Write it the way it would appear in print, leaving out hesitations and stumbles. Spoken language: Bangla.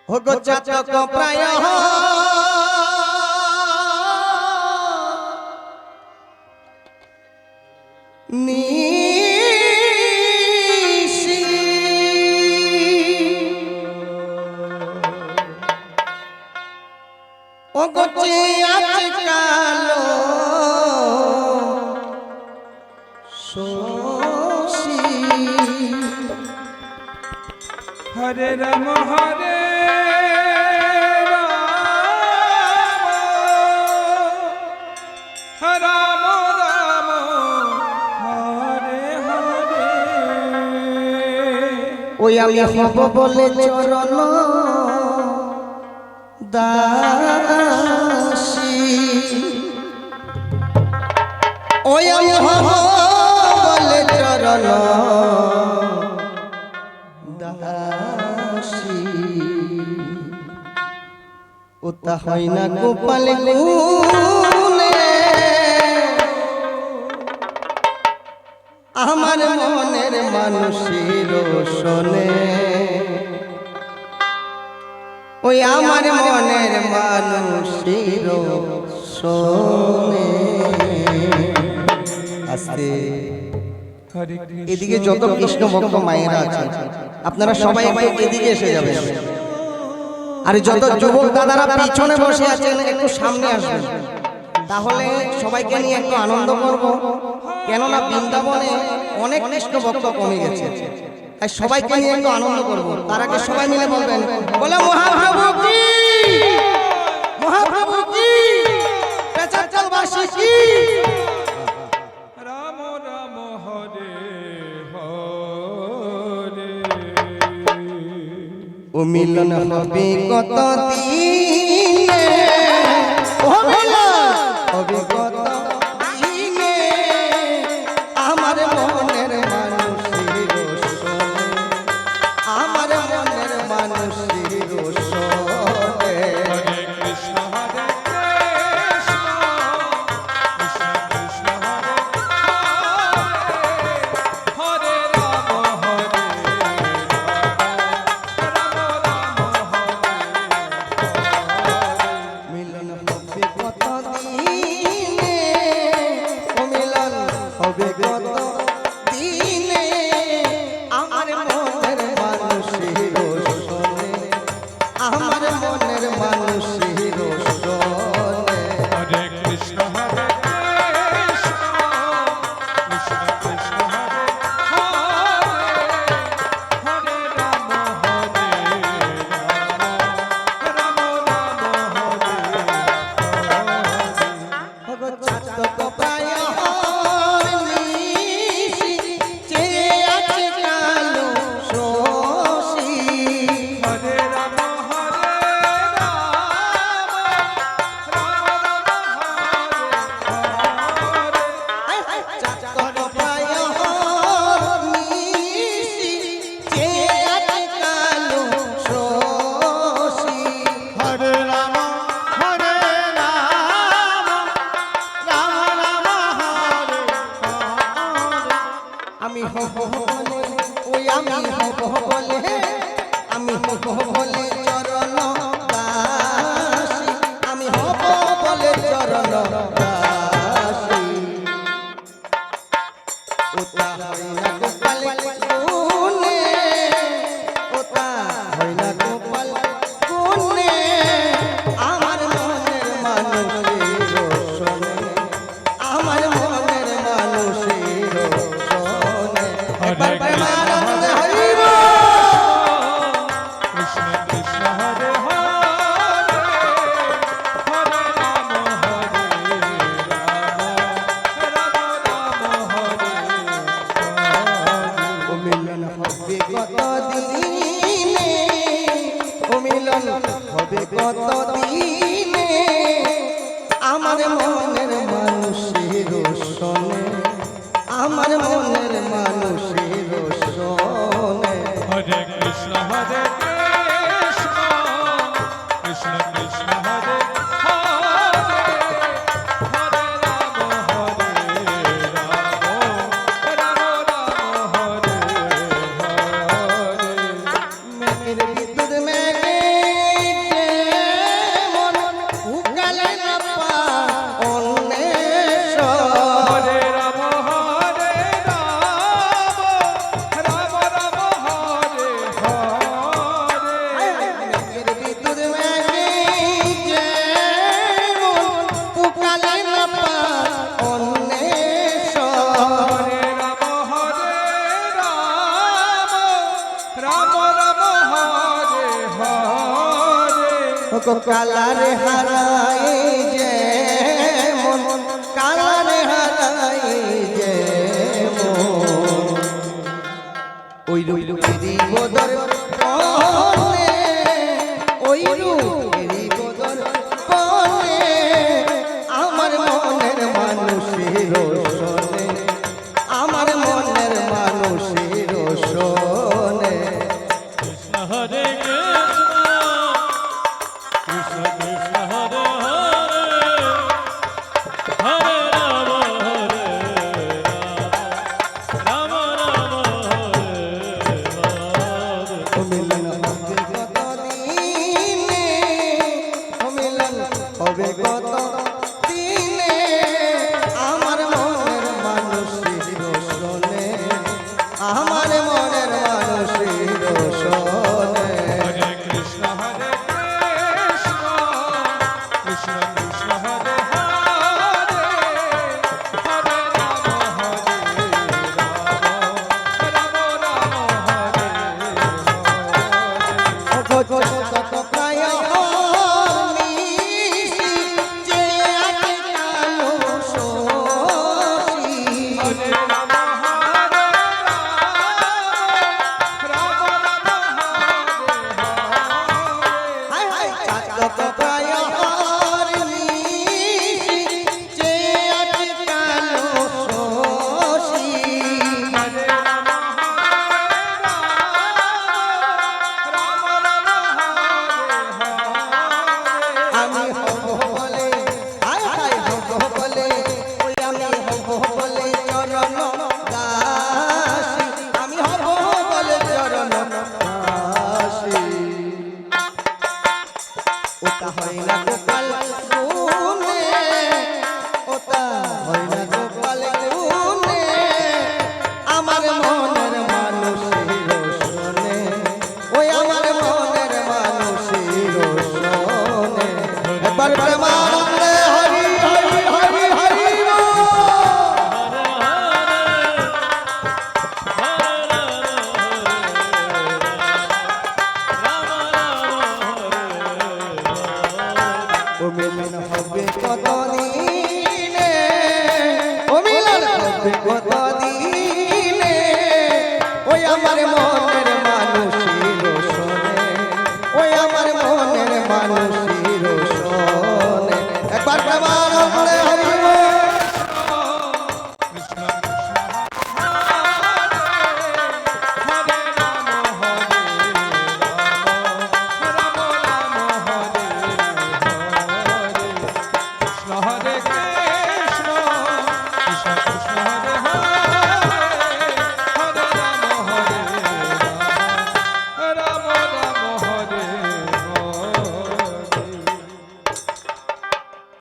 होगो चातक प्राय निशी होगो आजकालो सोशी हरे राम हरे ওই আমি হব বলে চরণ দাসী ওই আমি হব বলে চরণ দাসী ওতা হয় না গোপাল গুনে আমার মনের মানুষের শোনে ওই আমার মনের মানুষের শোনে আস্তে এদিকে যত কৃষ্ণ ভক্ত মায়েরা আছেন আপনারা সবাই এদিকে এসে যাবেন আর যত যুবক দাদারা পিছনে বসে আছেন একটু সামনে আসবেন তাহলে সবাইকে নিয়ে একটু আনন্দ করব কেননা বৃন্দাবনে অনেক কৃষ্ণ ভক্ত কমে গেছে তাই সবাইকে নিয়ে একটু আনন্দ করব তার আগে সবাই মিলে বলবেন বলে মহাপ্রভু কি মহাপ্রভু কি পেঁচাচলবাসী কি রাম রাম হরে হরে ও মিলন হবে কত দিনে ও মিলন হবে কত দিনে আমার মনের মানুষের শোনে আমার মনের মানুষের শোনে হরে কৃষ্ণ হরে কৃষ্ণ কৃষ্ণ কৃষ্ণ হরে হরে রাম হরে মিলন হবে কত দিনে ও মিলন হবে কত দিনে আমার মনের মানুষের শোনে আমার মনের মানুষের শোনে হরে কৃষ্ণ হরে কৃষ্ণ কৃষ্ণ কৃষ্ণ হরে হরে রাম হরে রাম রাম হরে ভগৎ চাতক প্রায় নিশি চেয়ে আছে কালো শোষী হরে রাম হরে রাম হরে চাতক প্রায় নিশি চেয়ে আছে কালো শোষী হরে রাম হরে রাম রাম রাম হরে আমি হব বলে ওই আমি হব বলে আমি হব বলে চরণ দাসী আমি হব বলে চরণ দাসী ওতা হয় না গোপাল গুনে ওতা হয় না গোপাল গুনে আমার মনের মানুষের শোনে আমার মনের মানুষের শোনে একবার প্রেমানন্দ হরি বল। কৃষ্ণ কৃষ্ণ হরে হরে হরে রাম হরে রাম রাম রাম হরে ও মিলন হবে কত দিনে ও মিলন হবে কত দিনে আমার মনের মানুষের শোনে আমার মনের মানুষের শোনে হরে কৃষ্ণ হরে কৃষ্ণ কৃষ্ণ কৃষ্ণ হরে হরে হরে রাম হরে রাম রাম রাম হরে হরে মেঘের বিদ্যুৎ মেঘে কালারে হারাই যে মন কালারে হারাই যে মন ওই রূপেরই বদর পনে ওই রূপেরই বদর পনে আমার মনের মানুষের শোনে আমার মনের মানুষের শোনে কৃষ্ণ হরে কৃষ্ণ কৃষ্ণ কৃষ্ণ হরে হরে হরে রাম হরে রাম রাম রাম হরে মিলন হবে কত দিনে আমার মনের মানুষের শোনে আমার মনের মানুষের শোনে হরে কৃষ্ণ কৃষ্ণ কৃষ্ণ হরে হরে হরে রাম হরে রাম রাম হরে হরে কত প্রায় নিশি যে আছে কালো শশী হরে রাম হরে রাম রাম হরে হরে কত প্রায় নিশি যে আছে কালো শশী হরে রাম রাম রাম হরে হরে আমি হব বলে হব বলে ওই আমি হব বলে চরণ দাসী আমি হব বলে চরণ দাসী ওটা হয় না গোপাল গুনে ওটা হয় না গোপাল গুনে আমার মনের মানুষের শোনে ওই আমার মনের মানুষের শোনে একবার প্রেমানন্দে হরি হরি হরি হরি বল। ও মিলন হবে কত দিনে ও মিলন হবে কত দিনে ওই আমার